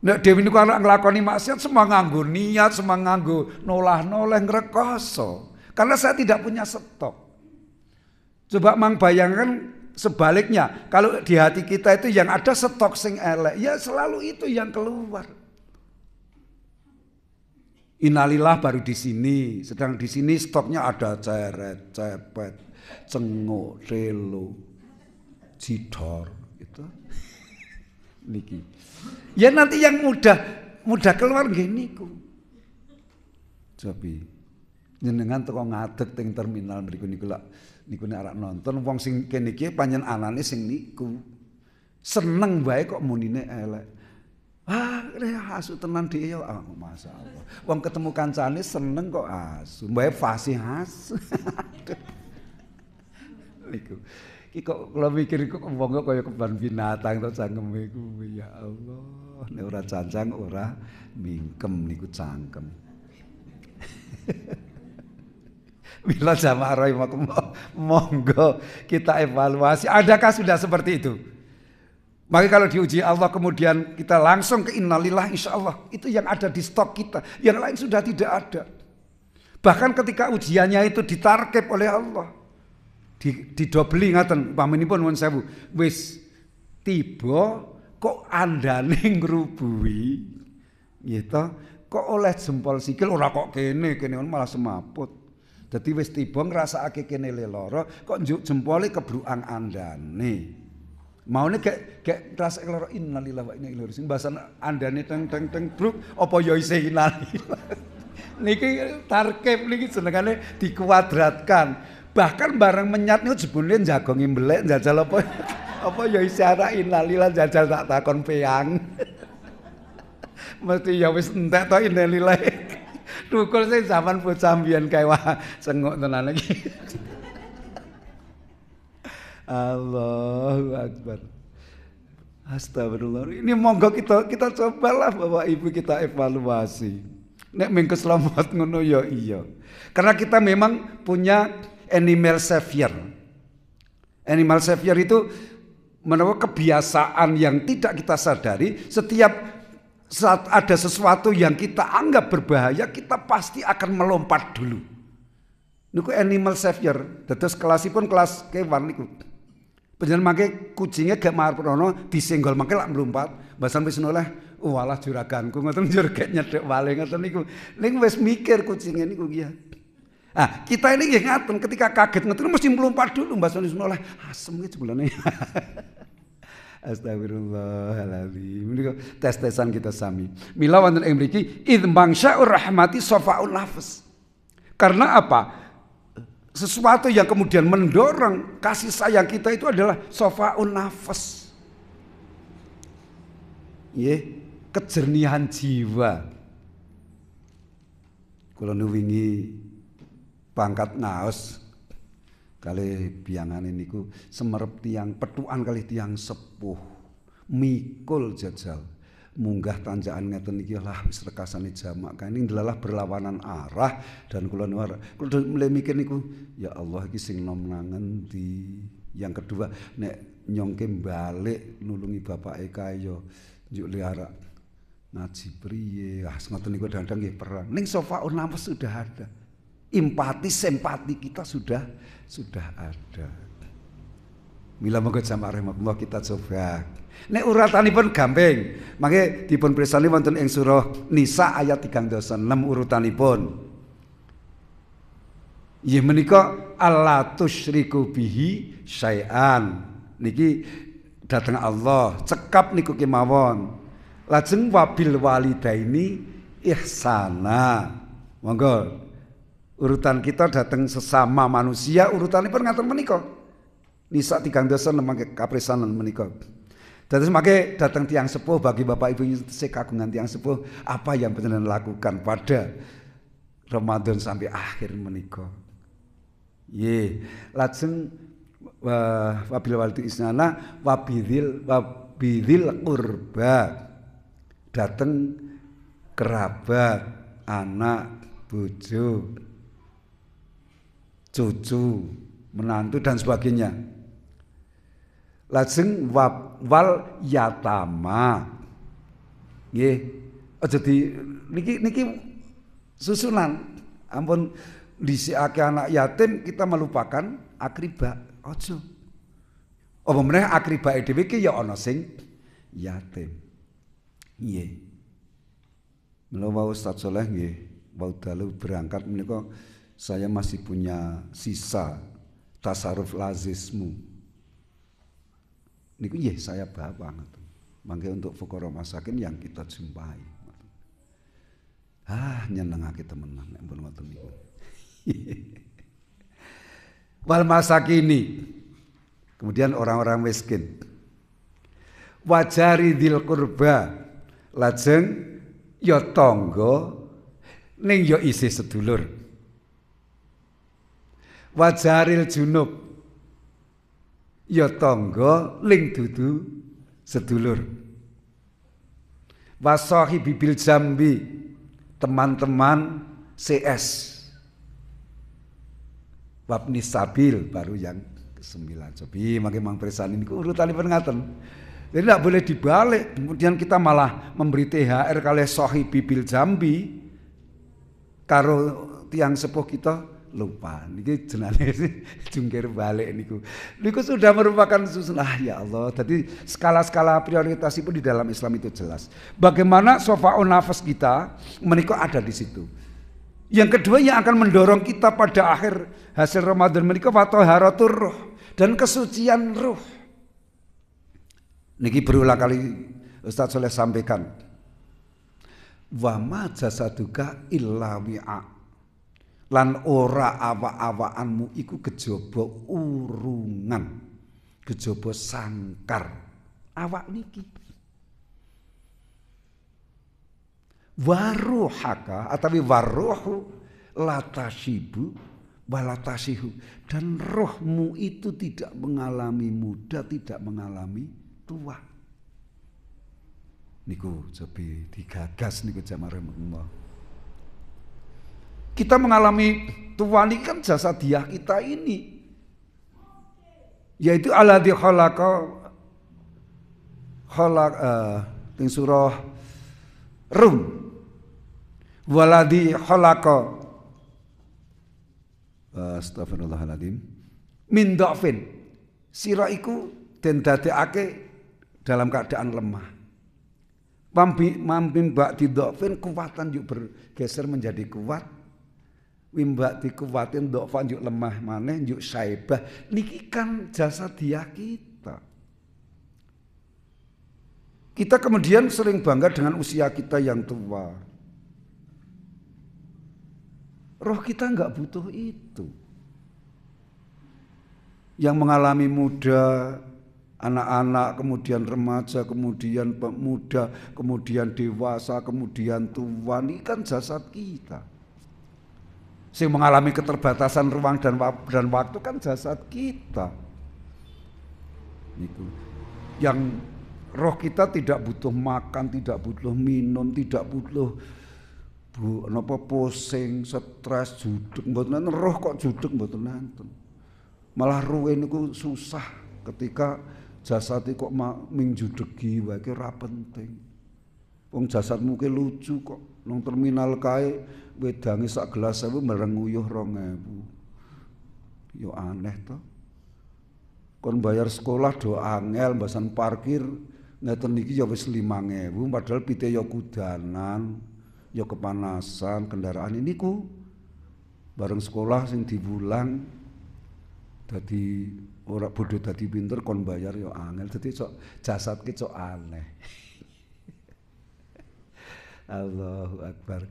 Nek dhewe niku arep nglakoni maksiat semua nganggo niat, semua nganggo nolah-noleh ngrekoso. Karena saya tidak punya stok. Coba mang bayangkan sebaliknya, kalau di hati kita itu yang ada stok sing elek, ya selalu itu yang keluar. Innalillah baru di sini, sedang di sini stoknya ada ceret, cepet, cenguk, relo, cidor, gitu. Niki. Ya nanti yang mudah keluar gini ku. Cobi jenengan teko ngadeg teng terminal mriku niku lak Niku nek arek nonton wong sing kene iki panjen anane sing niku. Seneng bae kok munine elek. Asu tenan dhek ya masyaallah. Wong ketemu kancane seneng kok asu. Bae fasih asu. Niku. Iki kok kula mikir kok wong kaya keban binatang to cangkeme kuwi ya Allah. Nek ora cancang ora mingkem niku cangkem. Bila jamaah rahimakumullah, monggo kita evaluasi. Adakah sudah seperti itu? Maka kalau diuji Allah kemudian kita langsung ke innalillah, insya Allah itu yang ada di stok kita. Yang lain sudah tidak ada. Bahkan ketika ujiannya itu ditarkib oleh Allah, didobeli ngaten, pamanipun nuwun sewu, wis tiba kok andane ngrubuhi, gitu. Kok oleh jempol sikil ora kok kene malah semaput. Dadi wis tiba ngrasakake kene leloro, kok njuk jempole kebrukang andane. Maune gek rasake loro innalillahi wa inna ilaihi raji'un. Bahasan andane teng bruk apa ya isih innalillahi. Niki tarkib niki jenengane dikuadratkan. Bahkan bareng menyat niku jebule jagongi mbelek njajal apa ya isih ana innalillahi jajal tak takon peyang. Mesti ya wis entek to innalillahi. Tukul sing zaman bocah mbiyen kae wah senguk tenan iki. Allahu Akbar. Astagfirullah. Ini monggo kita cobalah Bapak Ibu kita evaluasi. Nek mung keslamet ngono ya iya. Karena kita memang punya animal savior. Animal savior itu menawa kebiasaan yang tidak kita sadari, setiap saat ada sesuatu yang kita anggap berbahaya, kita pasti akan melompat dulu. Niku animal savior. Dados kelasipun kelas kewan niku. Panjenengan mangke kucingnya gak marpono disenggol mangke lak mlumpat. Mbasan wis noleh, walah juraganku ngoten jurget nyedhek wale ngoten niku. Ning wis mikir kucingnya niku ya. Ah, kita ini nggih ngaten ketika kaget ngoten mesti mlumpat dulu mbasan wis noleh. Asem iki jebulane. Astagfirullahaladzim. Ini tes-tesan kita sami. Mila wonten ing mriki id mangsya'ur rahmati safa'un nafs. Karena apa? Sesuatu yang kemudian mendorong kasih sayang kita itu adalah safa'un nafs. Kejernihan jiwa. Kula nuwingi pangkat ngaos kali biangane niku semerep tiang petukan kali tiang sepuh mikul jajal munggah tanjakan ngeten iki lah wis rekasane jamak kan ini adalah berlawanan arah dan kula mulai mikir niku ya Allah iki sing nom nang endi. Yang kedua nek nyongke balik nulungi bapake kaya njuk liara ngaji priye ngoten niku kadang nggih perang ning sofaun nafas sudah ada. Empati, simpati kita sudah ada. Mila monggo jamaah rahimakumullah kita coba. Nek urutanipun gampang. Mangke dipun pirsani wonten ing surah Nisa ayat 36 urutanipun. Inggih menika alla tusyriku bihi syai'an. Niki dhateng Allah, cekap niku kemawon. Lajeng wabil walidaini ihsana. Monggo. Urutan kita datang sesama manusia urutanipun ngaten menika. Nisa 36 mangke kapresanan menika. Dados mangke datang tiang sepuh bagi Bapak Ibu sekagungan tiang sepuh apa yang panjenengan lakukan pada Ramadan sampai akhir menika. Lajeng wabil walidi isnana wabidil qurba. Datang kerabat, anak, bojo, cucu, menantu dan sebagainya. Lajeng wal yatama. Nggih, aja di niki susunan. Ampun dhisikake anak yatim kita melupakan akribah. Aja. Apa meneh akribake dhewe iki ya ana sing yatim. Nggih. Mula Ustaz Saleh nggih, wau dalu berangkat menika saya masih punya sisa tasarruf lazismu. Niku nggih saya bawa ngoten. Mangke untuk fuqara masakin yang kita jumpai. Nyenengake temenan nek pun ngoten niku. wal masakini, kemudian orang-orang miskin, wajari dzil qurba, lajeng ya tangga ning ya isih sedulur, wajaril junub, ya tangga ning dudu sedulur, wasahibi bil jambi, teman-teman CS, wabni sabil baru yang ke-9. Cobi makin mang presan ini urutanipun ngaten. Jadi tidak boleh dibalik, kemudian kita malah memberi THR kali sahibi bil jambi karo tiang sepuh kita lupa. Niki jenenge jungkir balik niku. Niku sudah merupakan susunan. Ya Allah. Jadi skala-skala prioritas itu di dalam Islam itu jelas. Bagaimana sofaun nafas kita menika ada di situ. Yang kedua yang akan mendorong kita pada akhir hasil Ramadan menika fataharatur ruh dan kesucian ruh. Niki berulang kali Ustaz Soleh sampaikan. Wa ma jasaduka illa wi'a. Lan ora awak-awakanmu iku kejaba urungan, kejaba sangkar awak niki. Waruhaka atawi waruhu latashibu walatasihu, dan rohmu itu tidak mengalami muda, tidak mengalami tua. Niku cobi digagas niku jamaah rahmatullah. Kita mengalami tua ini kan jasadiah kita ini, yaitu alladzi khalaq ting surah Rum, waladzi khalaqa astagfirullahaladzim min dhafin, sira iku den dadekake dalam keadaan lemah. Mampim ba'di dhafin, kekuatan yuk bergeser menjadi kuat. Wimba dikuwatin dhafan yuk lemah maneh yuk saibah. Niki kan jasadiah kita. Kita kemudian sering bangga dengan usia kita yang tua. Roh kita enggak butuh itu. Yang mengalami muda, anak-anak, kemudian remaja, kemudian pemuda, kemudian dewasa, kemudian tua, ini kan jasad kita. Yang mengalami keterbatasan ruang dan waktu kan jasad kita. Yang roh kita tidak butuh makan, tidak butuh minum, tidak butuh pusing, stres, judeg, mboten roh kok judeg mboten nanten. Malah ruwe niku susah ketika jasad kok ming judegi wae ki ora penting. Wong jasadmu ki lucu kok nang terminal kae wedange sak gelas 1000 merenguyuh 2000. Yo aneh to. Kon bayar sekolah do angel mbasan parkir ngeten iki ya wis 5000 padahal pite ya kudanan, ya kepanasan kendaraan ini ku bareng sekolah sing dibulang dadi ora bodoh dadi pinter kon bayar ya angel. Dadi jasad ki cok aneh. Allahu Akbar.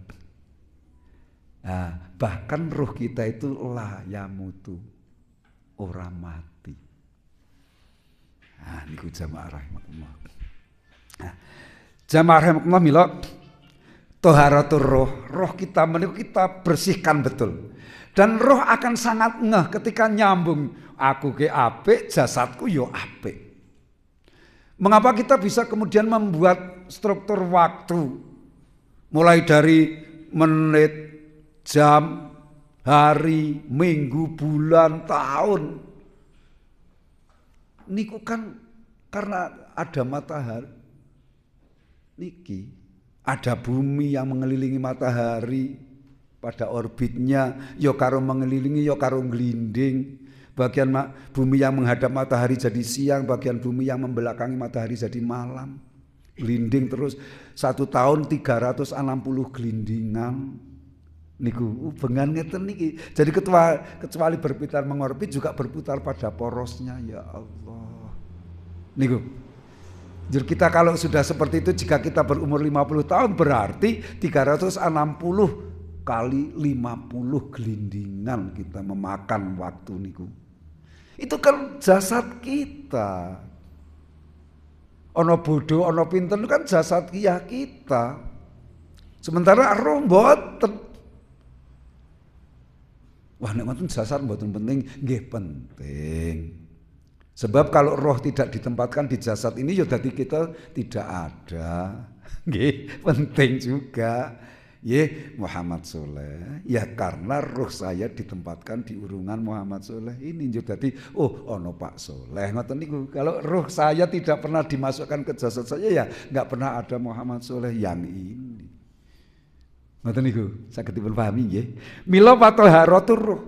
Nah, bahkan roh kita itu la yamutu, ora mati. Nah, niku jamaah rahmatullah. Nah, jamaah rahmatullah mila thaharatur roh kita meniku kita bersihkan betul. Dan roh akan sangat ngeh ketika nyambung aku ke apik, jasadku yo apik. Mengapa kita bisa kemudian membuat struktur waktu mulai dari menit, jam, hari, minggu, bulan, tahun. Niku kan karena ada matahari. Niki ada bumi yang mengelilingi matahari pada orbitnya, yo karo mengelilingi, yo karo nglinding. Bagian bumi yang menghadap matahari jadi siang, bagian bumi yang membelakangi matahari jadi malam. Glinding terus 1 tahun 360 glindingan. Niku bengan ngeten niki. Jadi kecuali berputar mengorbit juga berputar pada porosnya, ya Allah. Niku. Jadi kita kalau sudah seperti itu, jika kita berumur 50 tahun berarti 360 kali 50 gelindingan kita memakan waktu niku. Itu kan jasad kita. Ono bodoh, ono pinter kan jasad kita. Sementara roh mboten. Wah nek ngoten jasad mboten penting, nggih penting. Sebab kalau roh tidak ditempatkan di jasad ini ya dadi kita tidak ada. Nggih, penting juga. Ye Muhammad Soleh. Ya karena roh saya ditempatkan di urungan Muhammad Soleh ini. Jadi ono Pak Soleh. Ngoten niku. Kalau roh saya tidak pernah dimasukkan ke jasad saya ya nggak pernah ada Muhammad Soleh yang ini. Ngoten niku. Saged dipun pahami nggih. Mila patoharatur roh.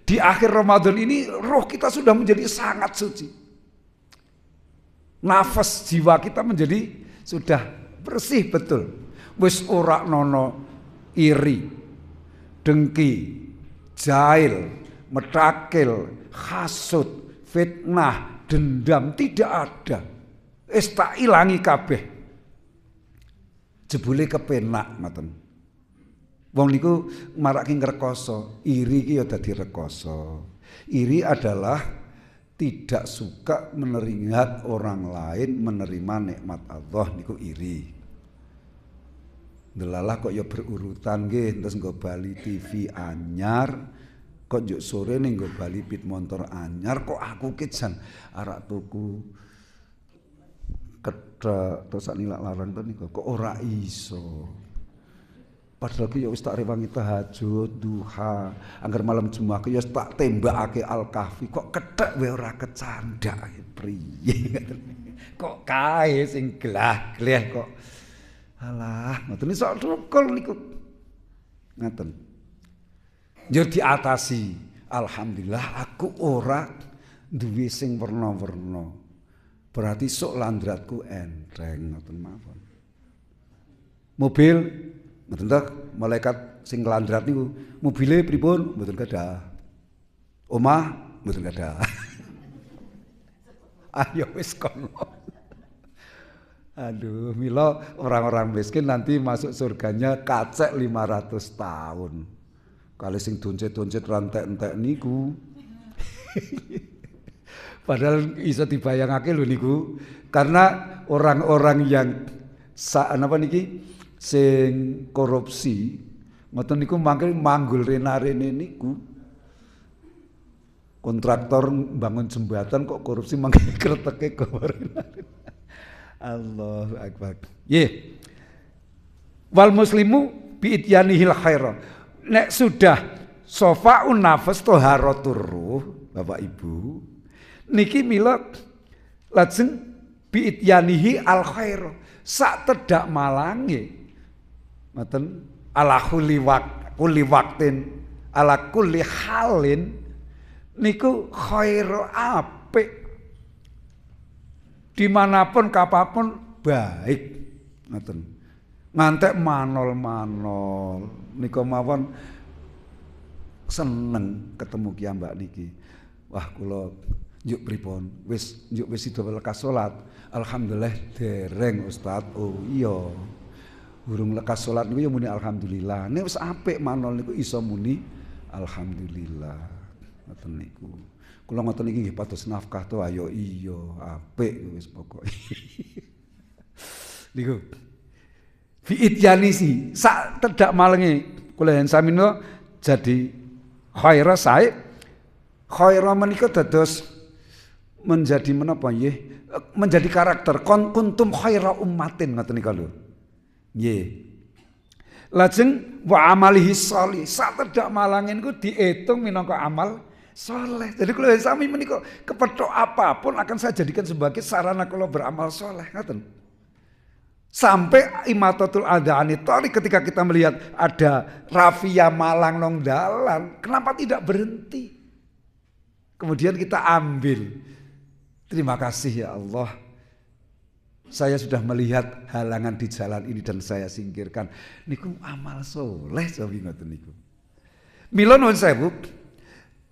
Di akhir Ramadan ini roh kita sudah menjadi sangat suci. Nafas jiwa kita menjadi sudah bersih betul. Wis ora nono iri, dengki, jahil, metakil, hasud, fitnah, dendam tidak ada. Tak ilangi kabeh. Jebule kepenak ngoten. Wong niku marake ngrekoso, iri ki ya dadi rekoso. Iri adalah tidak suka menerima orang lain menerima nikmat Allah niku iri. Delalah kok ya berurutan nggih, terus nggo bali TV anyar, kok njuk sore ning nggo bali pit motor anyar, kok aku ki jan arak tuku kethek terus sak nilak larang to niku kok ora iso. Padahal ki ya wis tak rewangi tahajud, duha, angger malam Jumat ki ya tak tembakake Al-Kahfi, kok kethek wae ora kecandak priye. Kok kae sing glah-gleh kok alah, ngoten iki sok tukul niku. Ngoten. Yo diatasi. Alhamdulillah aku ora duwe sing werna-werna. Berarti sok landratku enteng ngoten mawon. Mobil ngoten ta, malaikat sing landrat niku, mobile pripun? Mboten gadah. Omah mboten gadah. Ayo wis kono. Aduh, mila orang-orang miskin nanti masuk surganya kacek 500 tahun. Kali sing doncet-doncet rantek-entek niku. Padahal iso dibayangake lho niku. Karena orang-orang yang napa niki sing korupsi ngoten niku mangke manggul rena-rene niku. Kontraktor bangun jembatan kok korupsi mangke kreteke gawe rena-rene. Allahu akbar. Ye. Wal muslimu bi ityanihil khaira. Nek sudah sofaun nafas toharatur ruh, Bapak Ibu. Niki mila lajeng bi ityanihi al khaira. Sak tedak malange. Ngoten ala kulli waqtin ala kulli halin niku khairu apik. Dimanapun kapapun baik ngoten. Ngantek manol-manol nika mawon seneng ketemu kiai Mbak niki. Wah kula njuk pripun? Wis sida lekas salat. Alhamdulillah dereng Ustaz. Oh iya. Urung lekas salat niku ya muni alhamdulillah. Nek wis apik manol niku iso muni alhamdulillah. Ngoten niku. Kula ngoten iki nggih pados nafkah to ayo iya apik wis pokoke. Niku. Fi ityanisi sak tedak malenge kula yen samina jadi khaira sae. Khaira menika dados menjadi menapa nggih? Menjadi karakter kuntum khaira ummatin ngoten nika lho. Nggih. Lajeng wa amalihi sholih sak tedak malange niku diitung minangka amal soleh. Jadi kalau sami menika kepethuk apapun akan saya jadikan sebagai sarana kalau beramal soleh. Ngaten. Sampai imatatul adhani tali ketika kita melihat ada rafia malang nong dalan, kenapa tidak berhenti? Kemudian kita ambil. Terima kasih ya Allah. Saya sudah melihat halangan di jalan ini dan saya singkirkan. Niku amal soleh sawi ngoten niku. Mila nuwun sewu.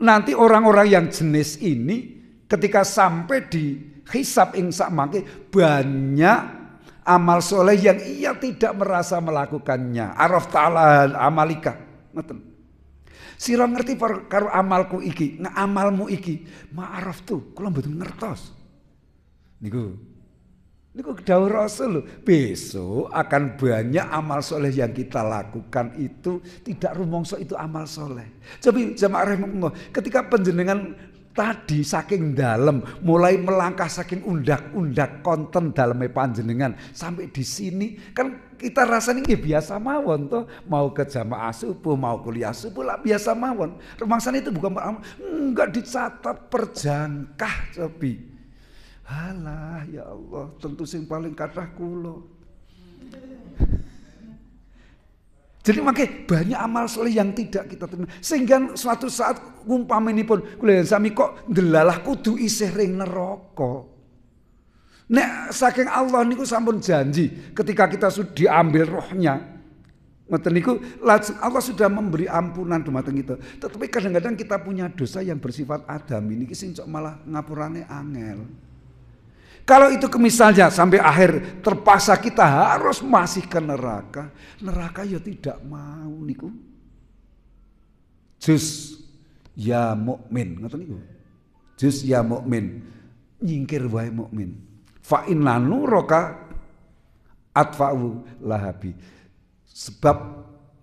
Nanti orang-orang yang jenis ini ketika sampai di hisab ing sak mangke banyak amal soleh yang ia tidak merasa melakukannya. Araf ta'ala amalika. ngoten. Sira ngerti karo amalku iki, amalmu iki, ma'araf tuh, kula mboten ngertos. Niku dawuh Rasul, besok akan banyak amal soleh yang kita lakukan itu tidak rumongso itu amal soleh. Jadi jamaah rahimahullah, ketika panjenengan tadi saking dalam mulai melangkah saking undak-undak konten dalamnya panjenengan sampai di sini kan kita rasanya biasa mawon toh, mau ke jamaah subuh mau kuliah subuh lah biasa mawon. Rumangsane itu bukan enggak dicatat perjangkah tapi halah ya Allah, tentu sing paling kathah kula. Jadi makanya banyak amal soleh yang tidak kita terima. Sehingga suatu saat umpaminipun kula sami kok ndelalah kudu isih ring neraka. Nek saking Allah niku sampun janji ketika kita sudah diambil rohnya. Ngoten niku Allah sudah memberi ampunan dumateng kita. Tetapi kadang-kadang kita punya dosa yang bersifat adami niki sing malah ngapurane angel. Kalau itu misalnya sampai akhir terpaksa kita harus masih ke neraka ya tidak mau niku. Jus ya mukmin, ngoten niku. Jus ya mukmin, nyingkir wae mukmin. Fa inna nuraka atfa'u lahabi. Sebab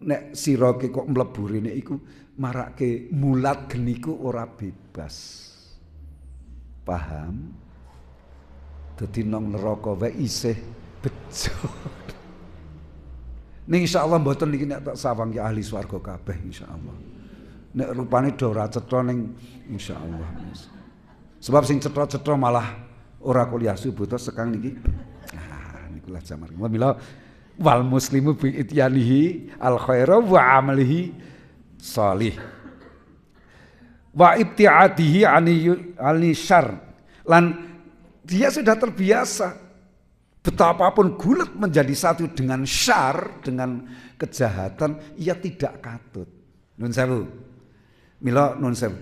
nek sira kok mlebu rene iku marake mulat geniku ora bebas. Paham? Dadi nang neraka wae isih bejo. Ning insyaallah mboten niki nek tak sawang ya ahli swarga kabeh insyaallah. Nek rupane do ora cetha ning insyaallah. Sebab sing cetha-cetha malah ora kuliah subuh to sekang niki. Nah, niku lah jamar. Mila wal muslimu bi ityanihi al khaira wa amalihi shalih. Wa ibtiadihi ani syarr. Lan dia sudah terbiasa betapapun gulat menjadi satu dengan syar, dengan kejahatan, ia tidak katut. Nun sewu. Mila nun sewu.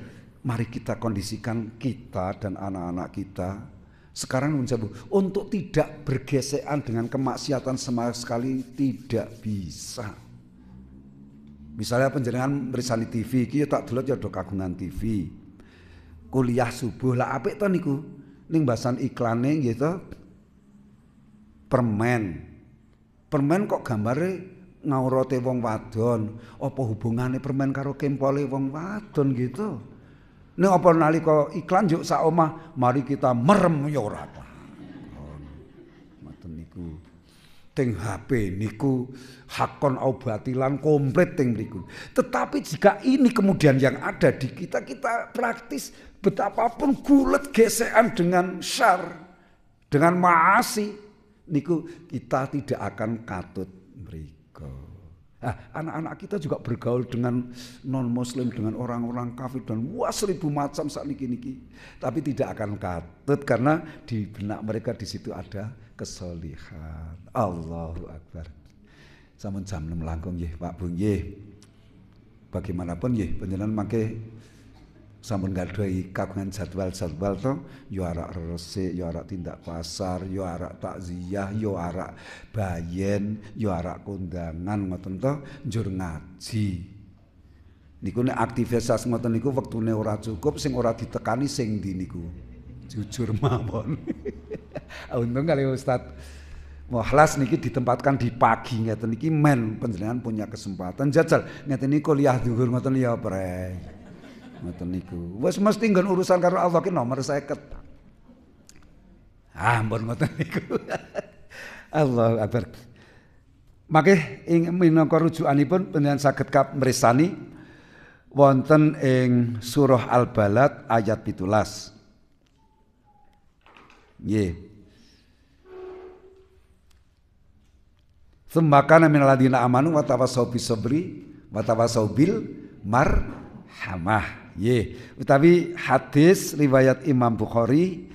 Mari kita kondisikan kita dan anak-anak kita sekarang nun sewu untuk tidak bergesekan dengan kemaksiatan sama sekali tidak bisa. Misalnya panjenengan berisani TV iki tak delok ya do kagungan TV. Kuliah subuh lah apik to niku. Ning bahasan iklane gitu permen kok gambare ngaurote wong wadon, apa hubungane permen karo kempole wong wadon gitu. Ning apa nalika iklan juk sak omah mari kita merem ya ora apa. Ngoten niku. Teng HP niku hakon au batilan komplit teng mriku. Tetapi jika ini kemudian yang ada di kita praktis betapapun gulet gesekan dengan syar, dengan maasi, niku kita tidak akan katut mriko. Anak-anak kita juga bergaul dengan non-muslim, dengan orang-orang kafir dan seribu macam saat niki. Tapi tidak akan katut karena di benak mereka di situ ada kesolihan. Allahu Akbar. Sampun jam 6 langkung nggih Pak Bu nggih. Bagaimanapun nggih panjenengan mangke sampun gadhahi kagungan jadwal-jadwal to yo arak resik, yo arak tindak pasar, yo arak takziah, yo arak bayen, yo arak kondangan ngoten to njur ngaji. Niku nek aktivitas ngoten niku wektune ora cukup sing ora ditekani sing ndi niku. Jujur mawon. Untung kali Ustaz Mukhlas niki ditempatkan di pagi ngeten niki men panjenengan punya kesempatan jajal ngeten niki kuliah dhuwur ngoten ya Preng. Ngoten niku. Wis mesti nggon urusan karo Allah ki nomor 50. Ampun ngoten niku. Allahu Akbar. Mangke ing minangka rujukanipun panjenengan saged mresani wonten ing surah Al-Balad ayat 17. Nggih. Sembakana minal ladina amanu wa tawassaw bis sabri wa tawassaw bil marhamah. Utawi hadis riwayat Imam Bukhari,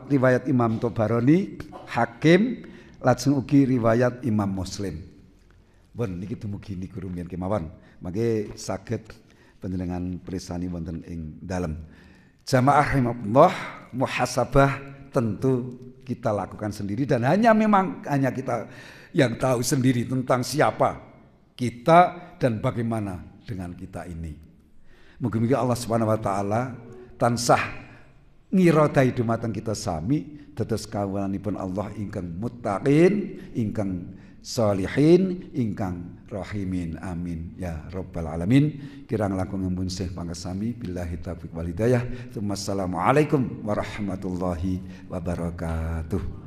riwayat Imam Tobaroni, Hakim, lajeng ugi riwayat Imam Muslim. Bon niki dumugi niku rumiyin kemawon. Mangke saged panjenengan presani wonten ing dalem. Jamaah rahimahullah, muhasabah tentu kita lakukan sendiri dan memang hanya kita yang tahu sendiri tentang siapa kita dan bagaimana dengan kita ini. Mugi-mugi Allah Subhanahu wa taala tansah ngirodai dumateng kita sami dados kawulanipun Allah ingkang muttaqin, ingkang sholihin, ingkang rahimin. Amin ya rabbal alamin. Kirang langkung ngempun sih pangesami billahi taufiq wal hidayah. Assalamualaikum warahmatullahi wabarakatuh.